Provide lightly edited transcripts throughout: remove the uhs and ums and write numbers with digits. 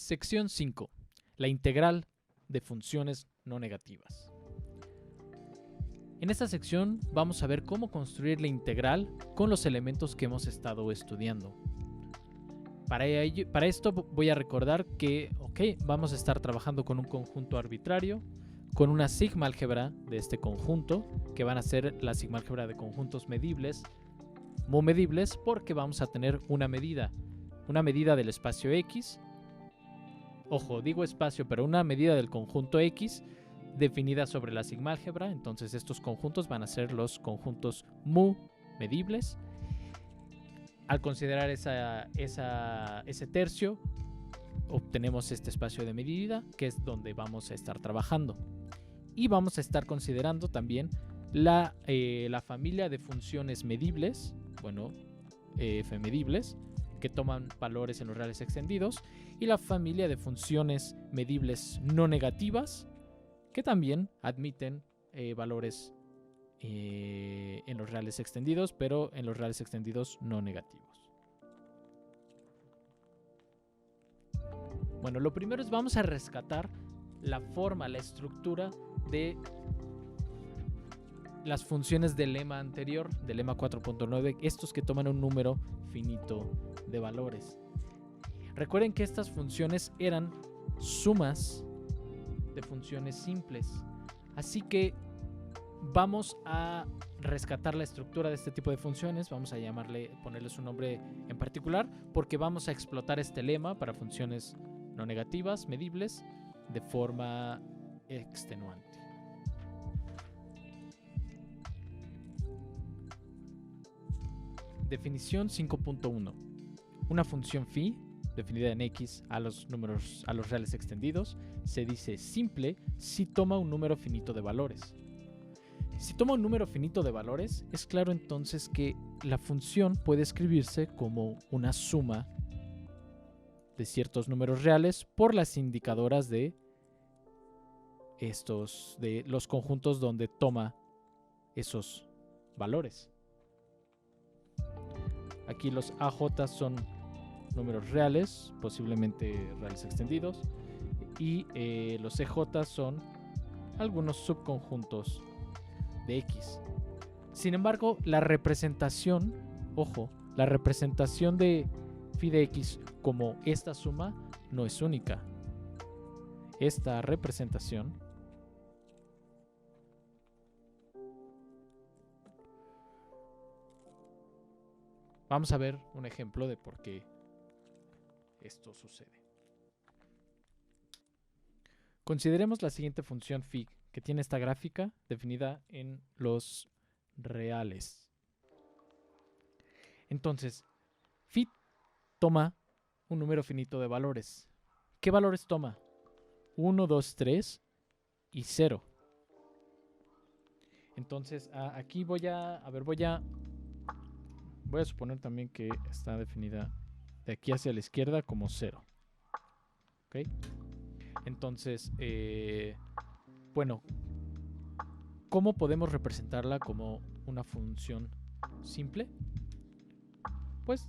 Sección 5. La integral de funciones no negativas. En esta sección vamos a ver cómo construir la integral con los elementos que hemos estado estudiando. Para esto voy a recordar que vamos a estar trabajando con un conjunto arbitrario, con una sigma álgebra de este conjunto, que van a ser la sigma álgebra de conjuntos medibles, muy medibles, porque vamos a tener una medida del espacio X. Ojo, digo espacio, pero una medida del conjunto X definida sobre la sigma álgebra. Entonces estos conjuntos van a ser los conjuntos mu medibles. Al considerar ese tercio, obtenemos este espacio de medida, que es donde vamos a estar trabajando. Y vamos a estar considerando también la familia de funciones medibles, F medibles, que toman valores en los reales extendidos, y la familia de funciones medibles no negativas, que también admiten valores en los reales extendidos, pero en los reales extendidos no negativos. Bueno, lo primero es vamos a rescatar la forma, la estructura de las funciones del lema anterior, del lema 4.9, estos que toman un número finito de valores. Recuerden que estas funciones eran sumas de funciones simples, así que vamos a rescatar la estructura de este tipo de funciones. Vamos a ponerles un nombre en particular, porque vamos a explotar este lema para funciones no negativas, medibles, de forma extenuante. Definición 5.1. Una función phi definida en X a los reales extendidos se dice simple si toma un número finito de valores. Si toma un número finito de valores, es claro entonces que la función puede escribirse como una suma de ciertos números reales por las indicadoras de los conjuntos donde toma esos valores. Aquí los AJ son números reales, posiblemente reales extendidos, y los EJ son algunos subconjuntos de X. Sin embargo, la representación de phi de X como esta suma no es única. Esta representación vamos a ver un ejemplo de por qué esto sucede. Consideremos la siguiente función phi, que tiene esta gráfica definida en los reales. Entonces, phi toma un número finito de valores. ¿Qué valores toma? 1, 2, 3 y 0. Entonces, aquí voy a suponer también que está definida de aquí hacia la izquierda como 0. ¿Ok? Entonces, ¿cómo podemos representarla como una función simple? Pues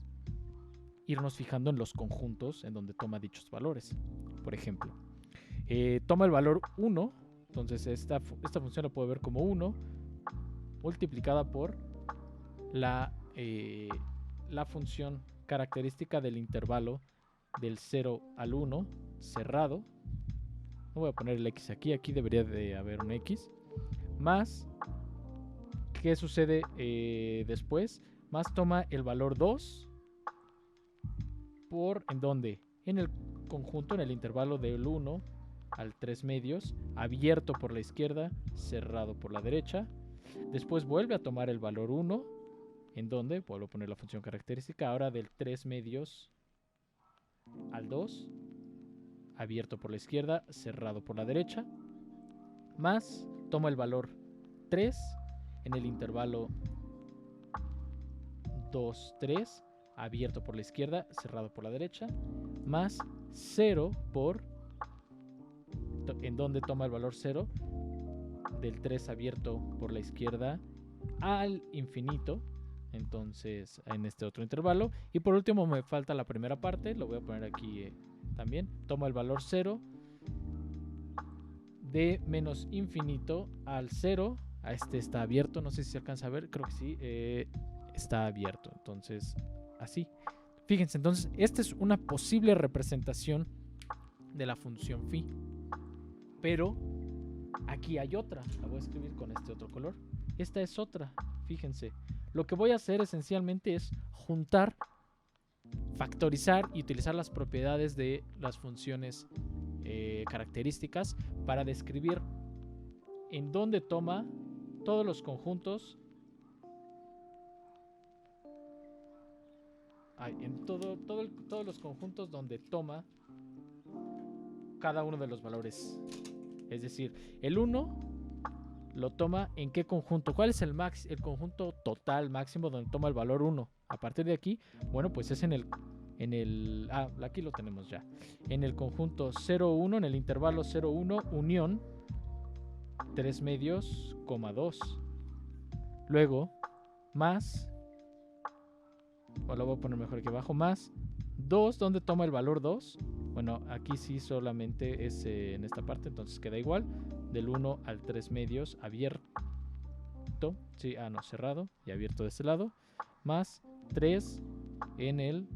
irnos fijando en los conjuntos en donde toma dichos valores. Por ejemplo, toma el valor 1, entonces esta función la puedo ver como 1 multiplicada por la función característica del intervalo del 0 al 1 cerrado. No voy a poner el X aquí debería de haber un X. Más, ¿qué sucede después? Más toma el valor 2 ¿en dónde? En el conjunto, en el intervalo del 1 al 3 medios, abierto por la izquierda, cerrado por la derecha. Después vuelve a tomar el valor 1, en donde vuelvo a poner la función característica, ahora del 3 medios al 2, abierto por la izquierda, cerrado por la derecha. Más, toma el valor 3 en el intervalo 2, 3, abierto por la izquierda, cerrado por la derecha. Más 0 en donde toma el valor 0 del 3 abierto por la izquierda al infinito, entonces en este otro intervalo. Y por último me falta la primera parte, lo voy a poner aquí también toma el valor 0 de menos infinito al 0. A este está abierto, no sé si se alcanza a ver, creo que sí, está abierto. Entonces, así. Fíjense, entonces, esta es una posible representación de la función phi. Pero aquí hay otra, la voy a escribir con este otro color. Esta es otra, fíjense. Lo que voy a hacer esencialmente es juntar, factorizar y utilizar las propiedades de las funciones características para describir en dónde toma todos los conjuntos, todos los conjuntos donde toma cada uno de los valores. Es decir, el 1 lo toma en qué conjunto, cuál es el conjunto total máximo donde toma el valor 1. A partir de aquí, bueno, pues es aquí lo tenemos ya. En el conjunto 0, 1, en el intervalo 0, 1, unión 3 medios, 2. Luego, más, o lo voy a poner mejor aquí abajo, más 2, ¿dónde toma el valor 2? Bueno, aquí sí solamente es en esta parte, entonces queda igual. Del 1 al 3 medios, abierto. Sí, no, cerrado y abierto de este lado. Más 3 en el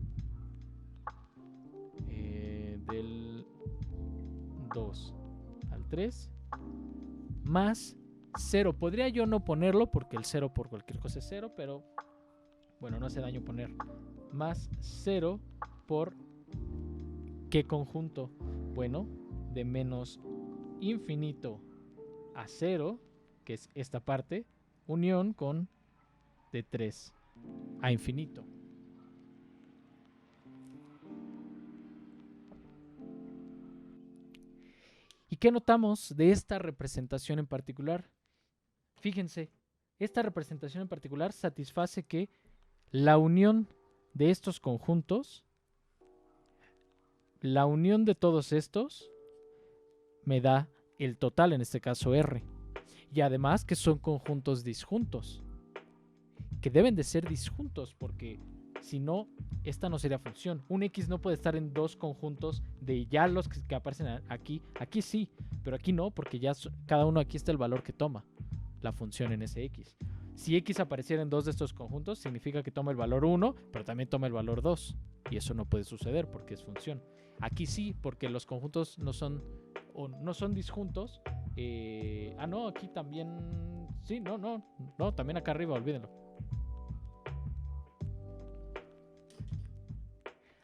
del 2 al 3. Más 0. Podría yo no ponerlo porque el 0 por cualquier cosa es 0, pero bueno, no hace daño poner. Más 0 por ¿qué conjunto? Bueno, de menos infinito a 0, que es esta parte, unión con de 3 a infinito. ¿Y qué notamos de esta representación en particular? Fíjense, esta representación en particular satisface que la unión de estos conjuntos, la unión de todos estos, me da el total, en este caso R. Y además que son conjuntos disjuntos, que deben de ser disjuntos, porque si no, esta no sería función. Un X no puede estar en dos conjuntos de ya los que aparecen aquí. Aquí sí, pero aquí no, porque ya cada uno aquí está el valor que toma la función en ese X. Si X apareciera en dos de estos conjuntos, significa que toma el valor 1, pero también toma el valor 2. Y eso no puede suceder porque es función. Aquí sí, porque los conjuntos no son disjuntos. No, aquí también. Sí, no, también acá arriba, olvídenlo.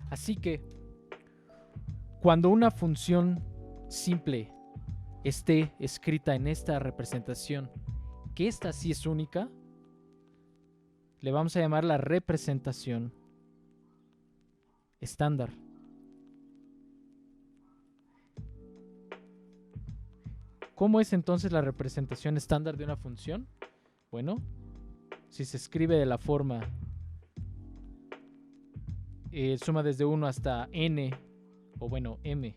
Así que, cuando una función simple esté escrita en esta representación, que esta sí es única, le vamos a llamar la representación estándar. ¿Cómo es entonces la representación estándar de una función? Bueno, si se escribe de la forma suma desde 1 hasta n, o bueno, m,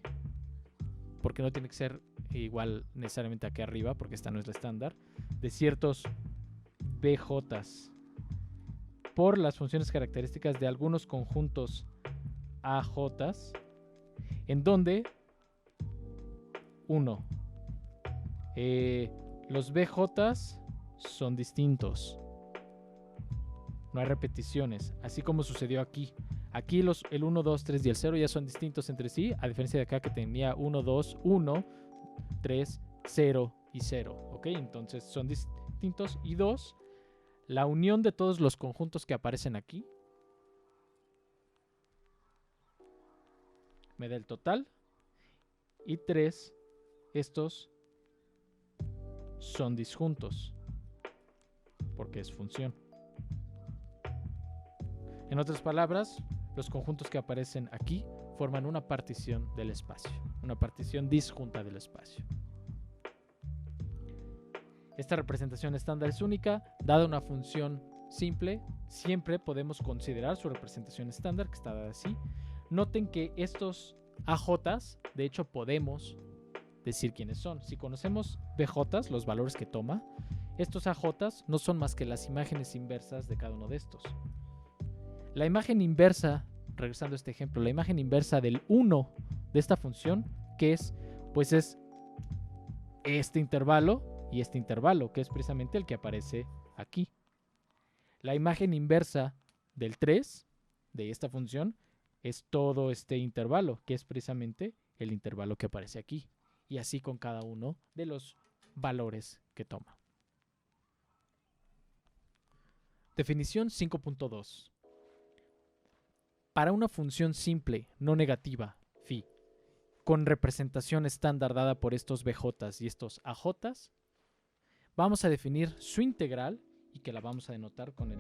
porque no tiene que ser igual necesariamente aquí arriba, porque esta no es la estándar, de ciertos bj's por las funciones características de algunos conjuntos AJ's, en donde 1. Los BJ's son distintos. No hay repeticiones, así como sucedió aquí. Aquí el 1, 2, 3 y el 0 ya son distintos entre sí, a diferencia de acá que tenía 1, 2, 1, 3, 0 y 0. ¿Ok? Entonces son distintos. Y 2, la unión de todos los conjuntos que aparecen aquí me da el total. Y 3, estos son disjuntos, porque es función. En otras palabras, los conjuntos que aparecen aquí forman una partición del espacio, una partición disjunta del espacio. Esta representación estándar es única. Dada una función simple, siempre podemos considerar su representación estándar, que está dada así. Noten que estos AJ's, de hecho, podemos decir quiénes son. Si conocemos BJ's, los valores que toma, estos AJ's no son más que las imágenes inversas de cada uno de estos. La imagen inversa, regresando a este ejemplo, la imagen inversa del 1 de esta función, ¿qué es? Pues es este intervalo y este intervalo, que es precisamente el que aparece aquí. La imagen inversa del 3 de esta función es todo este intervalo, que es precisamente el intervalo que aparece aquí. Y así con cada uno de los valores que toma. Definición 5.2. Para una función simple, no negativa, phi, con representación estándar dada por estos bj's y estos aj's, vamos a definir su integral, y que la vamos a denotar con el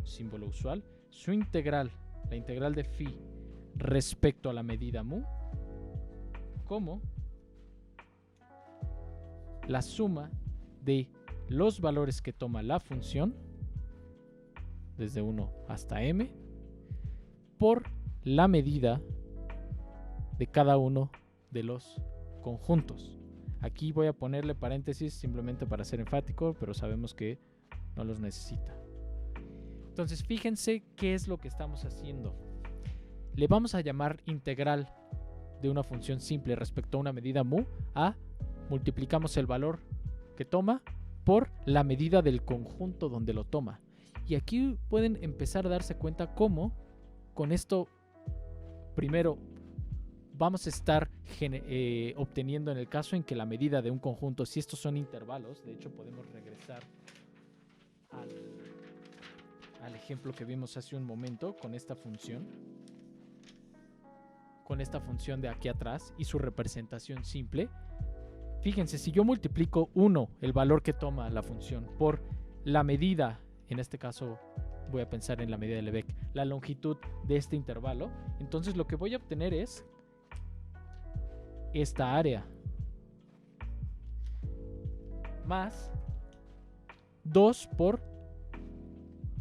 símbolo usual, su integral, la integral de phi respecto a la medida mu, como la suma de los valores que toma la función, desde 1 hasta m, por la medida de cada uno de los conjuntos. Aquí voy a ponerle paréntesis simplemente para ser enfático, pero sabemos que no los necesita. Entonces fíjense qué es lo que estamos haciendo. Le vamos a llamar integral de una función simple respecto a una medida mu a multiplicamos el valor que toma por la medida del conjunto donde lo toma. Y aquí pueden empezar a darse cuenta cómo con esto primero vamos a estar obteniendo, en el caso en que la medida de un conjunto, si estos son intervalos, de hecho podemos regresar al ejemplo que vimos hace un momento con esta función de aquí atrás y su representación simple. Fíjense, si yo multiplico 1, el valor que toma la función, por la medida, en este caso voy a pensar en la medida de Lebesgue, la longitud de este intervalo, entonces lo que voy a obtener es esta área más 2 por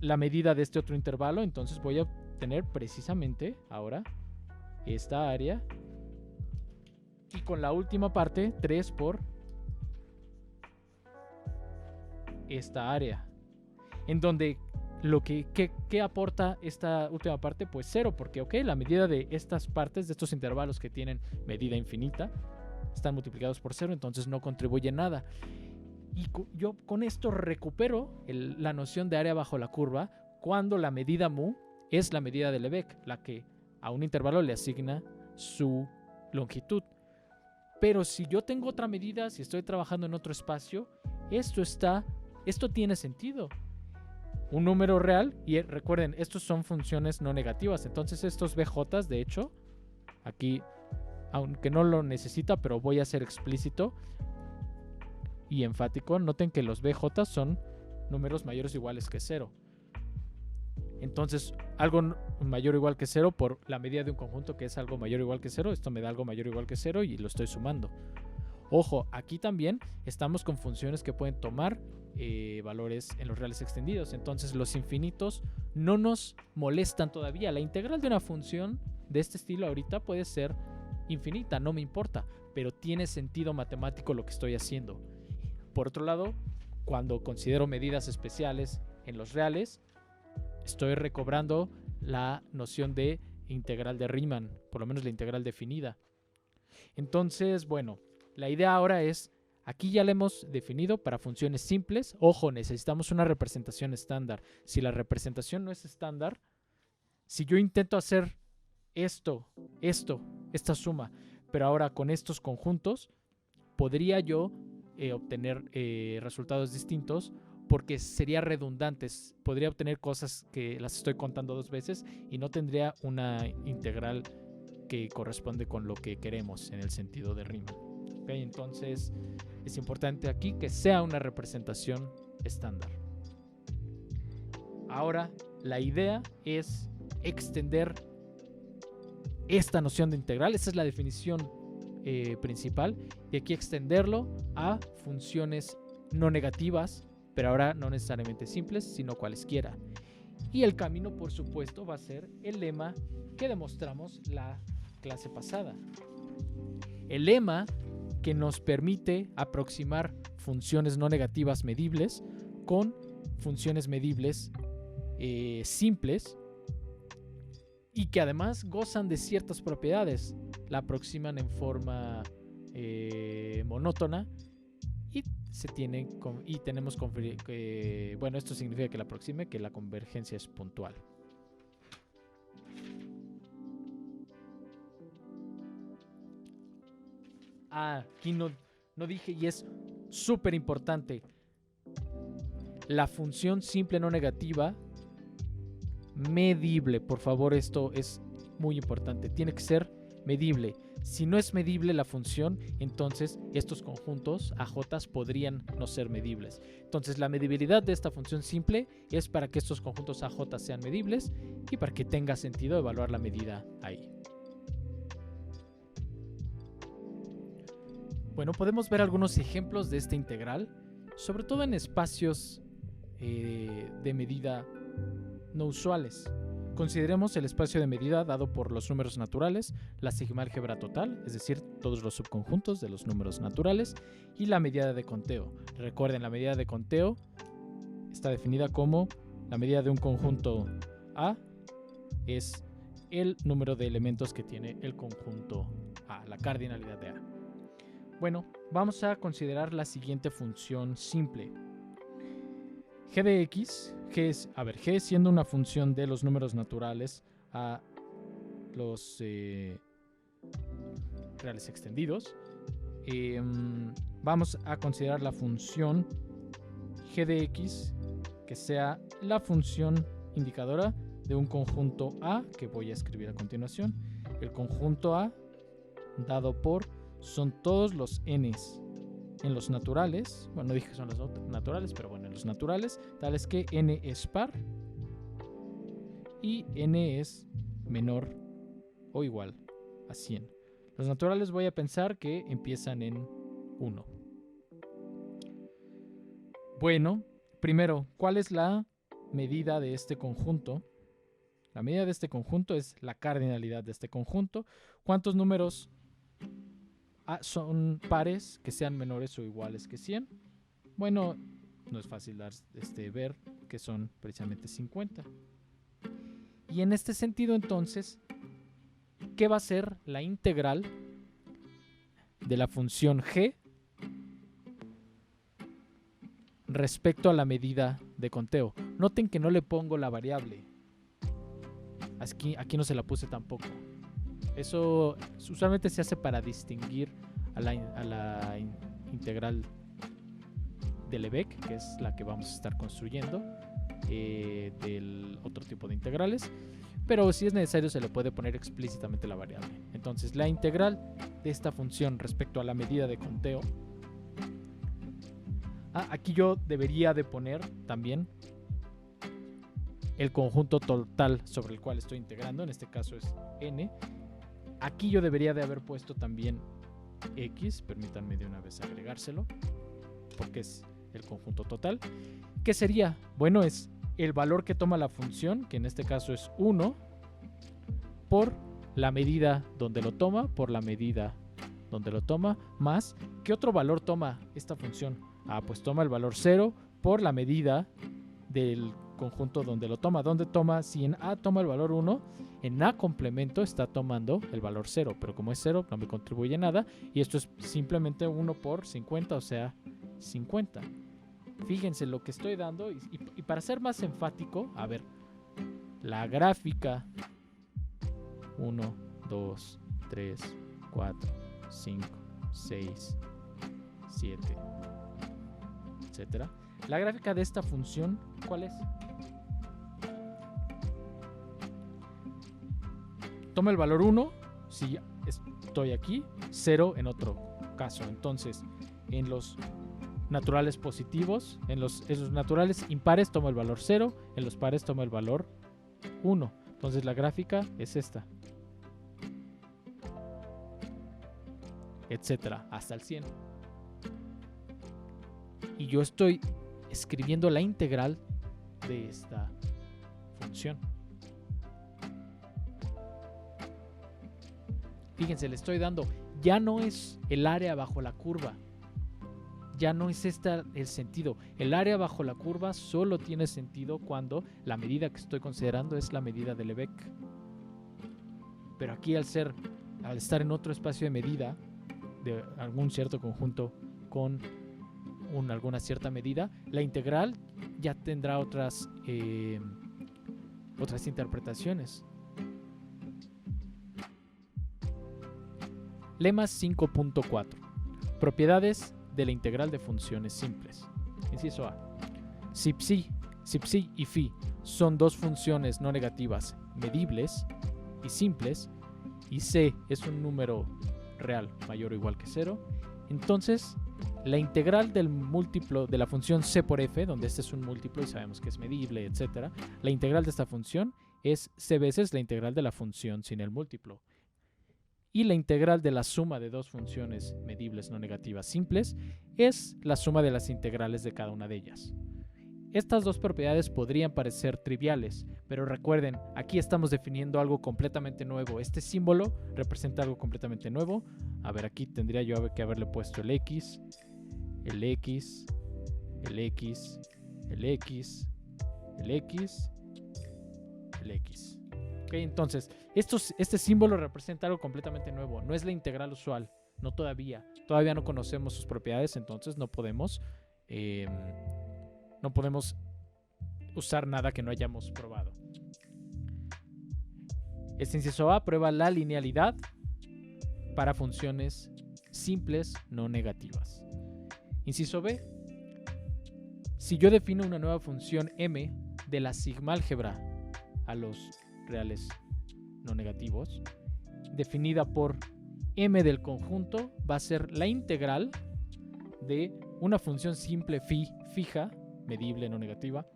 la medida de este otro intervalo, entonces voy a obtener precisamente ahora esta área, y con la última parte 3 por esta área, en donde ¿qué aporta esta última parte? Pues 0, porque la medida de estas partes, de estos intervalos que tienen medida infinita, están multiplicados por 0, entonces no contribuye nada. Y yo con esto recupero la noción de área bajo la curva cuando la medida mu es la medida de Lebesgue, la que a un intervalo le asigna su longitud. Pero si yo tengo otra medida, si estoy trabajando en otro espacio, esto tiene sentido. Un número real, y recuerden, estos son funciones no negativas, entonces estos bj's, de hecho, aquí, aunque no lo necesita, pero voy a ser explícito y enfático, noten que los bj's son números mayores o iguales que 0. Entonces, algo mayor o igual que 0 por la medida de un conjunto que es algo mayor o igual que 0, esto me da algo mayor o igual que 0 y lo estoy sumando. Ojo, aquí también estamos con funciones que pueden tomar valores en los reales extendidos, entonces los infinitos no nos molestan todavía. La integral de una función de este estilo ahorita puede ser infinita, no me importa, pero tiene sentido matemático lo que estoy haciendo. Por otro lado, cuando considero medidas especiales en los reales, estoy recobrando la noción de integral de Riemann, por lo menos la integral definida. Entonces, bueno, la idea ahora es, aquí ya la hemos definido para funciones simples. Ojo, necesitamos una representación estándar. Si la representación no es estándar, si yo intento hacer esta suma, pero ahora con estos conjuntos, podría yo obtener resultados distintos porque sería redundantes. Podría obtener cosas que las estoy contando dos veces y no tendría una integral que corresponde con lo que queremos en el sentido de Riemann. ¿Okay? Entonces es importante aquí que sea una representación estándar. Ahora la idea es extender esta noción de integral. Esta es la definición principal, y aquí extenderlo a funciones no negativas, pero ahora no necesariamente simples, sino cualesquiera. Y el camino, por supuesto, va a ser el lema que demostramos la clase pasada. El lema que nos permite aproximar funciones no negativas medibles con funciones medibles simples y que además gozan de ciertas propiedades. la aproximan en forma monótona y tenemos bueno, esto significa que la aproxime, que la convergencia es puntual. Aquí no dije, y es súper importante, la función simple no negativa medible. Por favor, esto es muy importante, tiene que ser medible. Si no es medible la función, entonces estos conjuntos AJ podrían no ser medibles. Entonces la medibilidad de esta función simple es para que estos conjuntos AJ sean medibles y para que tenga sentido evaluar la medida ahí. Bueno, podemos ver algunos ejemplos de esta integral, sobre todo en espacios de medida no usuales. Consideremos el espacio de medida dado por los números naturales, la sigma álgebra total, es decir, todos los subconjuntos de los números naturales, y la medida de conteo. Recuerden, la medida de conteo está definida como la medida de un conjunto A es el número de elementos que tiene el conjunto A, la cardinalidad de A. Bueno, vamos a considerar la siguiente función simple. G de X, G siendo una función de los números naturales a los reales extendidos, vamos a considerar la función G de X que sea la función indicadora de un conjunto A que voy a escribir a continuación. El conjunto A dado por son todos los n's en los naturales, bueno, no dije que son los naturales, pero bueno, en los naturales, tales que n es par y n es menor o igual a 100. Los naturales voy a pensar que empiezan en 1. Bueno, primero, ¿cuál es la medida de este conjunto? La medida de este conjunto es la cardinalidad de este conjunto. ¿Cuántos números son pares que sean menores o iguales que 100? Bueno, no es fácil ver que son precisamente 50. Y en este sentido, entonces, ¿qué va a ser la integral de la función g respecto a la medida de conteo? Noten que no le pongo la variable. Aquí no se la puse tampoco. Eso usualmente se hace para distinguir a la integral de Lebesgue, que es la que vamos a estar construyendo, del otro tipo de integrales. Pero si es necesario se le puede poner explícitamente la variable. Entonces la integral de esta función respecto a la medida de conteo. Aquí yo debería de poner también el conjunto total sobre el cual estoy integrando. En este caso es n. Aquí yo debería de haber puesto también x, permítanme de una vez agregárselo, porque es el conjunto total. ¿Qué sería? Bueno, es el valor que toma la función, que en este caso es 1, por la medida donde lo toma, por la medida donde lo toma, más, ¿qué otro valor toma esta función? Pues toma el valor 0 por la medida del conjunto donde lo toma. ¿Dónde toma? Si en A toma el valor 1, en A complemento está tomando el valor 0, pero como es 0 no me contribuye nada, y esto es simplemente 1 por 50, o sea 50. Fíjense lo que estoy dando, y para ser más enfático, a ver, la gráfica 1, 2, 3, 4, 5, 6, 7, etcétera. La gráfica de esta función, ¿cuál es? Toma el valor 1 si estoy aquí, 0 en otro caso. Entonces, en los naturales positivos, en los naturales impares toma el valor 0, en los pares toma el valor 1. Entonces la gráfica es esta, etcétera, hasta el 100. Y yo estoy escribiendo la integral de esta función. Fíjense, le estoy dando, ya no es el área bajo la curva, ya no es el sentido. El área bajo la curva solo tiene sentido cuando la medida que estoy considerando es la medida de Lebesgue. Pero aquí al ser al estar en otro espacio de medida de algún cierto conjunto con alguna cierta medida, la integral ya tendrá otras interpretaciones. Lema 5.4. Propiedades de la integral de funciones simples. Inciso A. Si psi y phi son dos funciones no negativas medibles y simples, y c es un número real mayor o igual que 0, entonces la integral del múltiplo de la función c por f, donde este es un múltiplo y sabemos que es medible, etc., la integral de esta función es c veces la integral de la función sin el múltiplo. Y la integral de la suma de dos funciones medibles no negativas simples es la suma de las integrales de cada una de ellas. Estas dos propiedades podrían parecer triviales, pero recuerden, aquí estamos definiendo algo completamente nuevo. Este símbolo representa algo completamente nuevo. A ver, aquí tendría yo que haberle puesto el X, el X, el X, el X, el X, el X. Okay, entonces, este símbolo representa algo completamente nuevo. No es la integral usual, no todavía. Todavía no conocemos sus propiedades, entonces no podemos usar nada que no hayamos probado. Este inciso A prueba la linealidad para funciones simples no negativas. Inciso B. Si yo defino una nueva función m de la sigma-álgebra a los reales no negativos, definida por m del conjunto, va a ser la integral de una función simple phi fija, medible no negativa,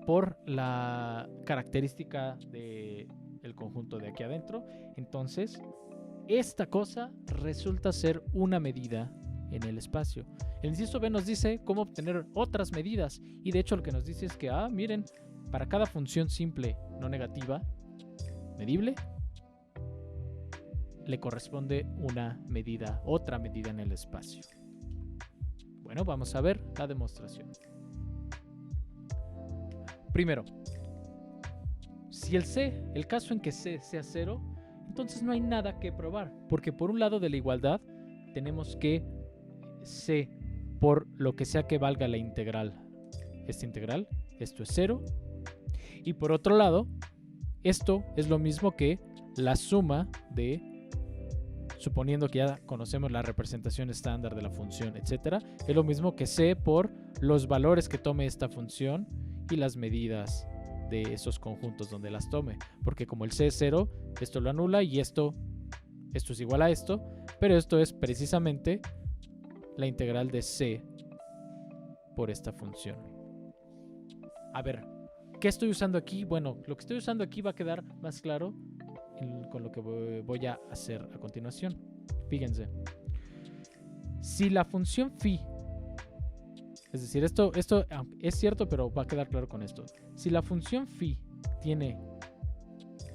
por la característica del conjunto de aquí adentro. Entonces, esta cosa resulta ser una medida en el espacio. El inciso B nos dice cómo obtener otras medidas, y de hecho lo que nos dice es que, miren, para cada función simple no negativa medible, le corresponde una medida, otra medida en el espacio. Bueno, vamos a ver la demostración. Primero, si el caso en que c sea 0, entonces no hay nada que probar, porque por un lado de la igualdad tenemos que c por lo que sea que valga la integral, esta integral, esto es 0, y por otro lado, esto es lo mismo que la suma de, suponiendo que ya conocemos la representación estándar de la función, etc., es lo mismo que c por los valores que tome esta función y las medidas de esos conjuntos donde las tome, porque como el c es 0, esto lo anula y esto es igual a esto, pero esto es precisamente la integral de c por esta función. A ver, ¿qué estoy usando aquí? Bueno, lo que estoy usando aquí va a quedar más claro con lo que voy a hacer a continuación. Fíjense, si la función phi, es decir, esto es cierto, pero va a quedar claro con esto. Si la función phi tiene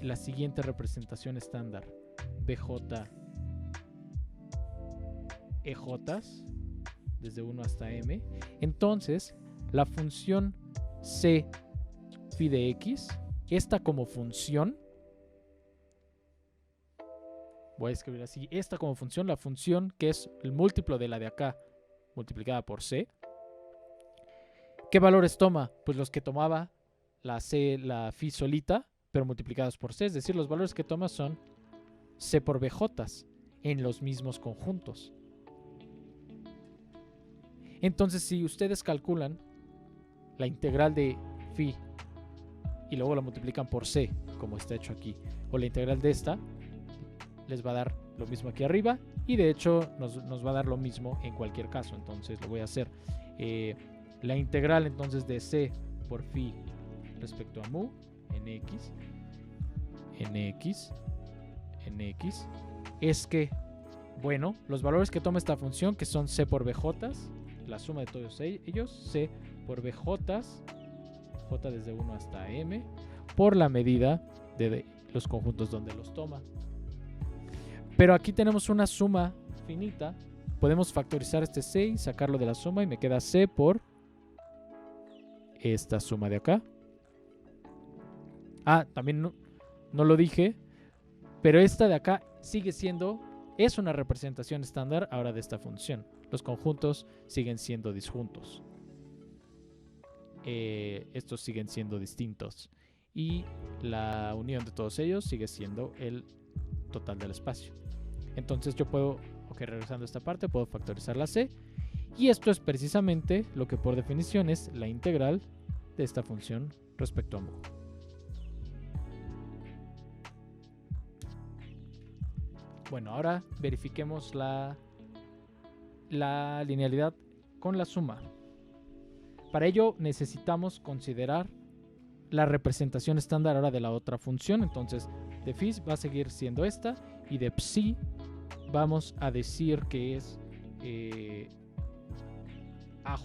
la siguiente representación estándar, bj EJs, desde 1 hasta m, entonces la función c phi de x, esta como función, voy a escribir así, esta como función, la función que es el múltiplo de la de acá, multiplicada por c, ¿qué valores toma? Pues los que tomaba la phi solita, pero multiplicados por c, es decir, los valores que toma son c por bj's en los mismos conjuntos. Entonces, si ustedes calculan la integral de phi y luego la multiplican por c, como está hecho aquí, o la integral de esta, les va a dar lo mismo aquí arriba, y de hecho nos va a dar lo mismo en cualquier caso. Entonces lo voy a hacer. La integral entonces de c por phi respecto a mu en x es que, bueno, los valores que toma esta función, que son c por bj's, la suma de todos ellos, c por bj's, j desde 1 hasta m, por la medida de los conjuntos donde los toma. Pero aquí tenemos una suma finita, podemos factorizar este c y sacarlo de la suma y me queda c por esta suma de acá. También no lo dije, pero esta de acá es una representación estándar ahora de esta función. Los conjuntos siguen siendo disjuntos. Estos siguen siendo distintos. Y la unión de todos ellos sigue siendo el total del espacio. Entonces yo puedo, regresando a esta parte, puedo factorizar la C. Y esto es precisamente lo que por definición es la integral de esta función respecto a mu. Bueno, ahora verifiquemos la linealidad con la suma. Para ello necesitamos considerar la representación estándar ahora de la otra función. Entonces de phis va a seguir siendo esta y de psi vamos a decir que es AJ,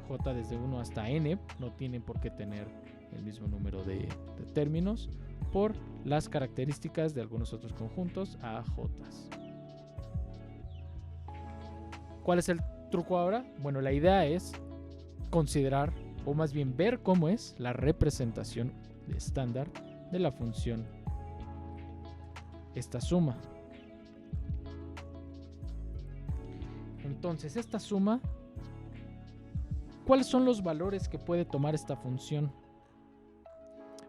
J desde 1 hasta n, no tienen por qué tener el mismo número de términos, por las características de algunos otros conjuntos AJs. ¿Cuál es el truco ahora? Bueno, la idea es considerar, o más bien ver cómo es la representación estándar de la función esta suma. Entonces, esta suma, ¿cuáles son los valores que puede tomar esta función?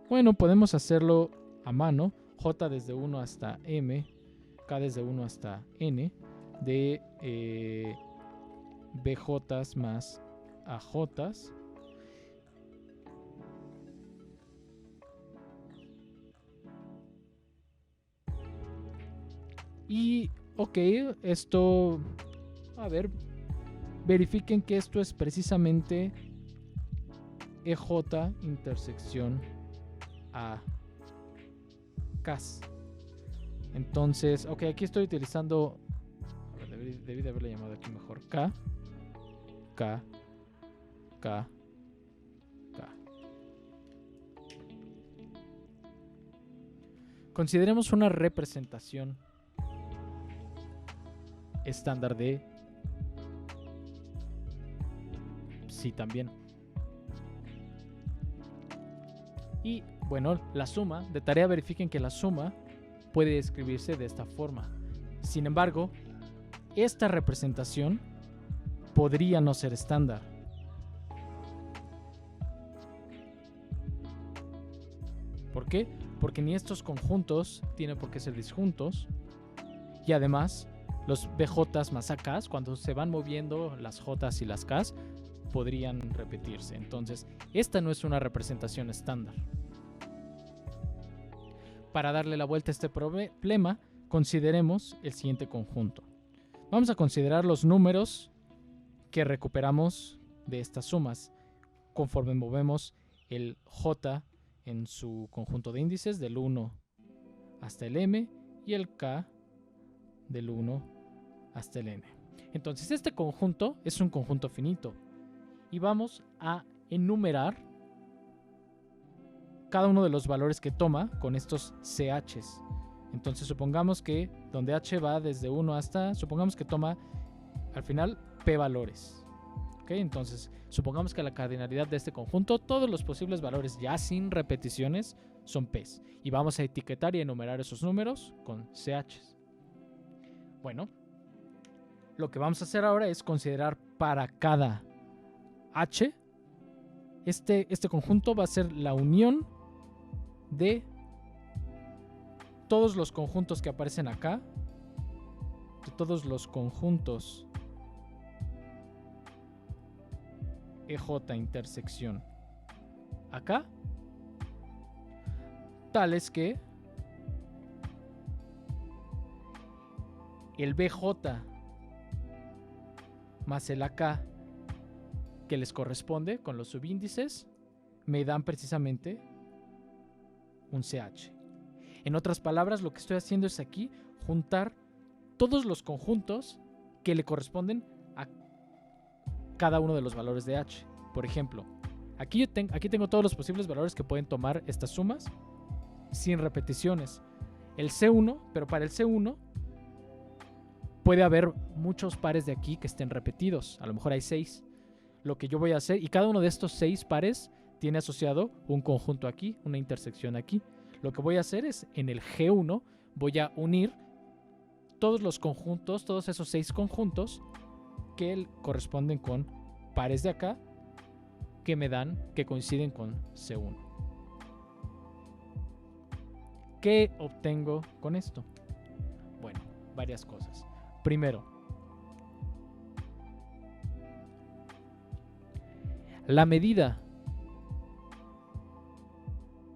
Bueno, podemos hacerlo a mano. J desde 1 hasta m, K desde 1 hasta n, de BJs más AJs. Y, esto, a ver, verifiquen que esto es precisamente EJ intersección a Ks. Entonces, aquí estoy utilizando, a ver, debí de haberle llamado aquí mejor, K, K, K, K. Consideremos una representación estándar de psi también. Y bueno, la suma, de tarea verifiquen que la suma puede escribirse de esta forma. Sin embargo, esta representación podría no ser estándar. ¿Por qué? Porque ni estos conjuntos tienen por qué ser disjuntos, y además los BJs más AKs, cuando se van moviendo las Js y las Ks, podrían repetirse. Entonces, esta no es una representación estándar. Para darle la vuelta a este problema, consideremos el siguiente conjunto. Vamos a considerar los números que recuperamos de estas sumas conforme movemos el J en su conjunto de índices del 1 hasta el m y el K del 1 hasta el n. Entonces este conjunto es un conjunto finito y vamos a enumerar cada uno de los valores que toma con estos CHs. Entonces supongamos que donde H va desde 1 hasta, supongamos que toma al final P valores. Entonces supongamos que la cardinalidad de este conjunto, todos los posibles valores ya sin repeticiones son P's. Y vamos a etiquetar y enumerar esos números con CHs. Bueno, lo que vamos a hacer ahora es considerar para cada H, este conjunto va a ser la unión de todos los conjuntos que aparecen acá, de todos los conjuntos EJ intersección acá, tales que el BJ más el AK que les corresponde con los subíndices me dan precisamente un CH. En otras palabras, lo que estoy haciendo es aquí juntar todos los conjuntos que le corresponden a cada uno de los valores de H. Por ejemplo, aquí tengo todos los posibles valores que pueden tomar estas sumas sin repeticiones. El C1, pero para el C1 puede haber muchos pares de aquí que estén repetidos. A lo mejor hay 6. Lo que yo voy a hacer, y cada uno de estos 6 pares tiene asociado un conjunto aquí, una intersección aquí. Lo que voy a hacer es en el G1 voy a unir todos los conjuntos, todos esos 6 conjuntos que corresponden con pares de acá que coinciden con C1. ¿Qué obtengo con esto? Bueno, varias cosas. Primero, la medida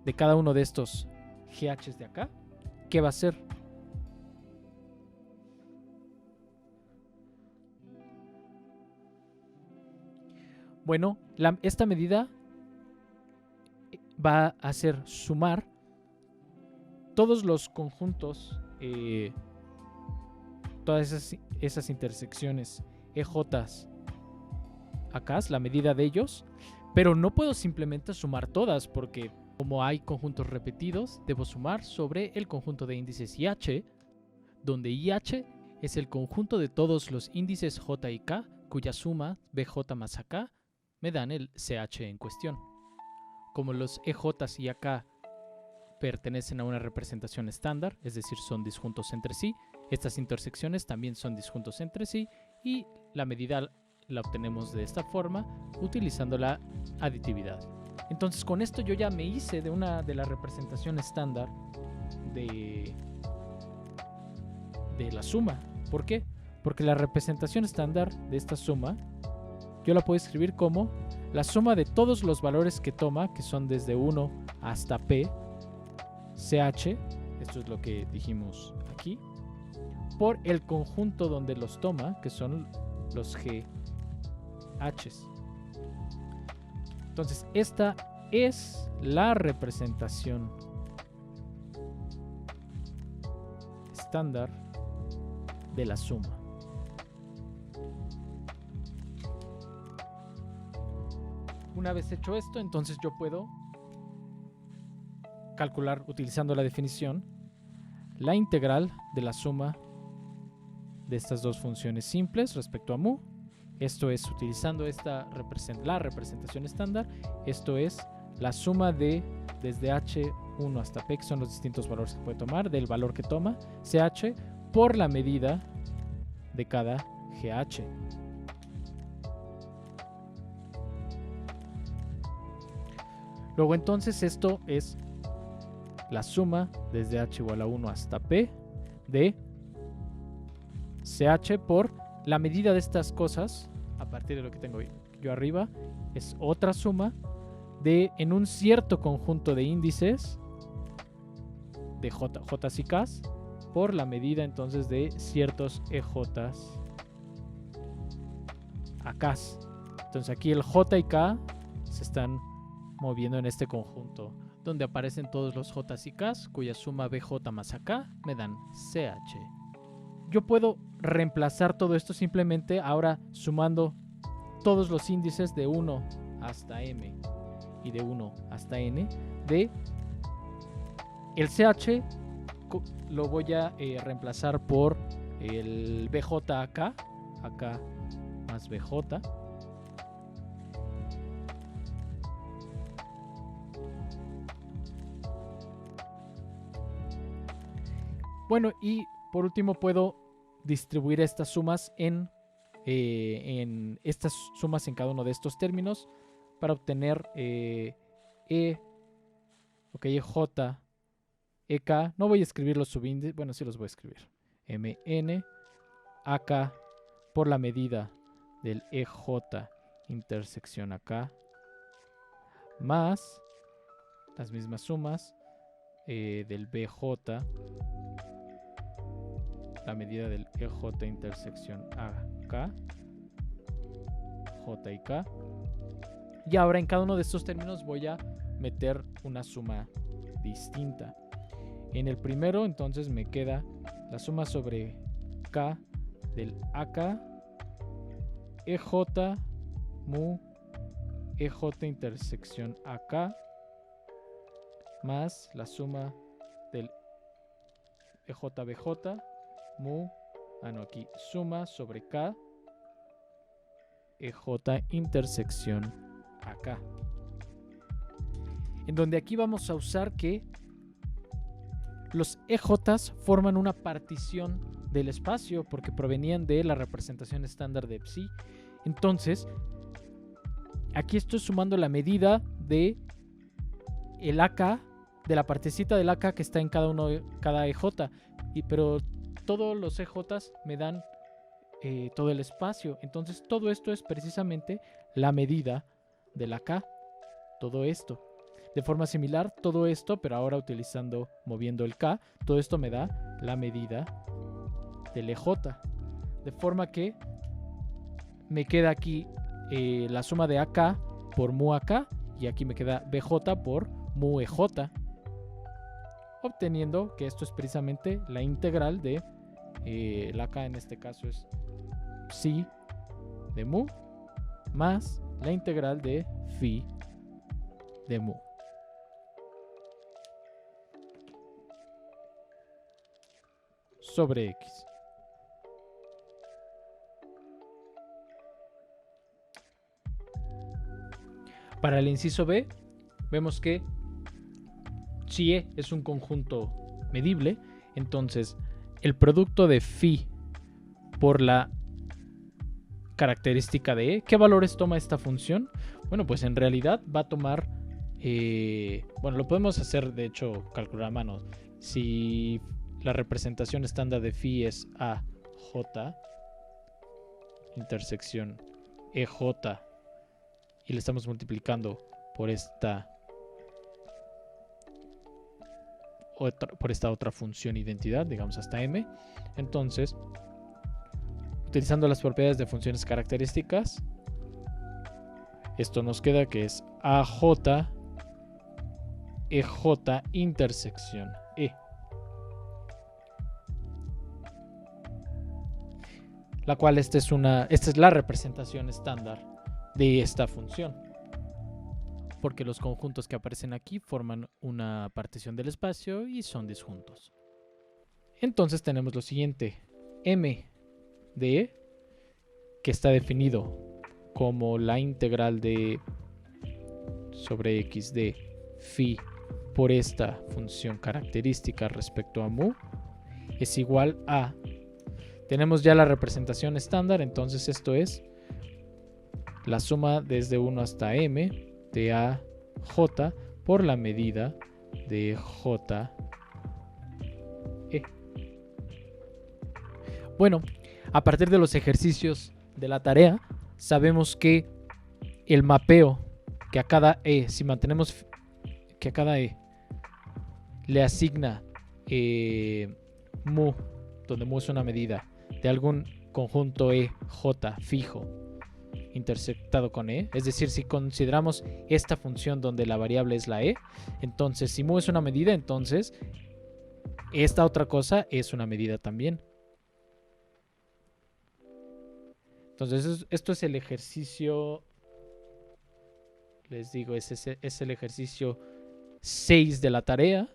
de cada uno de estos GHs de acá, ¿qué va a ser? Bueno, esta medida va a hacer sumar todos los conjuntos, todas esas intersecciones EJs acá, la medida de ellos, pero no puedo simplemente sumar todas porque como hay conjuntos repetidos, debo sumar sobre el conjunto de índices IH, donde IH es el conjunto de todos los índices J y K, cuya suma BJ más AK me dan el CH en cuestión. Como los EJs y AK pertenecen a una representación estándar, es decir, son disjuntos entre sí, estas intersecciones también son disjuntos entre sí y la medida la obtenemos de esta forma utilizando la aditividad. Entonces con esto yo ya me hice de la representación estándar de la suma. ¿Por qué? Porque la representación estándar de esta suma yo la puedo escribir como la suma de todos los valores que toma, que son desde 1 hasta P, CH, esto es lo que dijimos aquí, por el conjunto donde los toma, que son los GHs. Entonces, esta es la representación estándar de la suma. Una vez hecho esto, entonces yo puedo calcular, utilizando la definición, la integral de la suma de estas dos funciones simples respecto a mu. Esto es utilizando la representación estándar. Esto es la suma de desde h1 hasta p, que son los distintos valores que puede tomar, del valor que toma ch por la medida de cada GH. Luego entonces esto es la suma desde h igual a 1 hasta p de ch por la medida de estas cosas, a partir de lo que tengo yo arriba, es otra suma en un cierto conjunto de índices de J's y K's por la medida entonces de ciertos EJs a K's. Entonces aquí el J y K se están moviendo en este conjunto donde aparecen todos los J's y K's cuya suma BJ más AK me dan CH. Yo puedo reemplazar todo esto simplemente ahora sumando todos los índices de 1 hasta M y de 1 hasta N de el CH lo voy a reemplazar por el BJ acá más BJ. Bueno, y por último puedo distribuir estas sumas en estas sumas en cada uno de estos términos para obtener EJ, EK. No voy a escribir los subíndices, bueno, sí los voy a escribir. MN AK por la medida del EJ intersección AK más las mismas sumas del BJ, la medida del EJ intersección AK, J y K. Y ahora en cada uno de estos términos voy a meter una suma distinta. En el primero entonces me queda la suma sobre K del AK, EJ, mu, EJ intersección AK, más la suma del EJBJ, mu, aquí suma sobre K, EJ intersección AK. En donde aquí vamos a usar que Los EJs forman una partición del espacio porque provenían de la representación estándar de psi. Entonces, aquí estoy sumando la medida de el AK, de la partecita del AK que está en cada EJ. Pero todos los EJs me dan todo el espacio. Entonces, todo esto es precisamente la medida del AK. Todo esto. De forma similar, todo esto, pero ahora moviendo el K, todo esto me da la medida del EJ. De forma que me queda aquí la suma de AK por mu AK, y aquí me queda BJ por mu EJ, obteniendo que esto es precisamente la integral de la AK en este caso es psi de mu más la integral de phi de mu. Sobre X. Para el inciso B, vemos que si E es un conjunto medible, entonces el producto de phi por la característica de E, ¿qué valores toma esta función? Bueno, pues en realidad va a tomar, bueno, lo podemos hacer de hecho calcular a mano. Si la representación estándar de phi es AJ intersección EJ y le estamos multiplicando por esta otra función identidad, digamos hasta m. Entonces, utilizando las propiedades de funciones características, esto nos queda que es AJ EJ intersección E, la cual esta es la representación estándar de esta función, porque los conjuntos que aparecen aquí forman una partición del espacio y son disjuntos. Entonces tenemos lo siguiente: m de E, que está definido como la integral de sobre x de phi por esta función característica respecto a mu, es igual a, tenemos ya la representación estándar, entonces esto es la suma desde 1 hasta m de AJ por la medida de JE. Bueno, a partir de los ejercicios de la tarea, sabemos que el mapeo que a cada E, si mantenemos que a cada E le asigna mu, donde mu es una medida de algún conjunto EJ fijo intersectado con E, es decir, si consideramos esta función donde la variable es la E, entonces si mu es una medida, entonces esta otra cosa es una medida también. Entonces esto es el ejercicio, les digo, es el ejercicio 6 de la tarea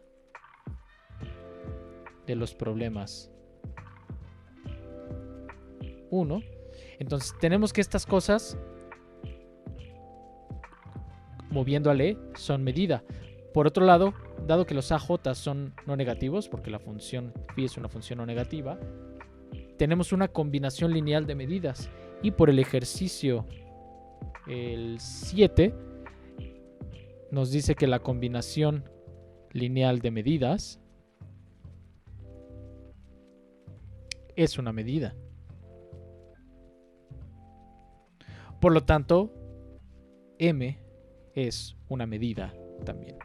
de los problemas 1. Entonces tenemos que estas cosas, moviendo al E, son medida. Por otro lado, dado que los AJ son no negativos, porque la función phi es una función no negativa, tenemos una combinación lineal de medidas. Y por el ejercicio el 7 nos dice que la combinación lineal de medidas es una medida. Por lo tanto, m es una medida también.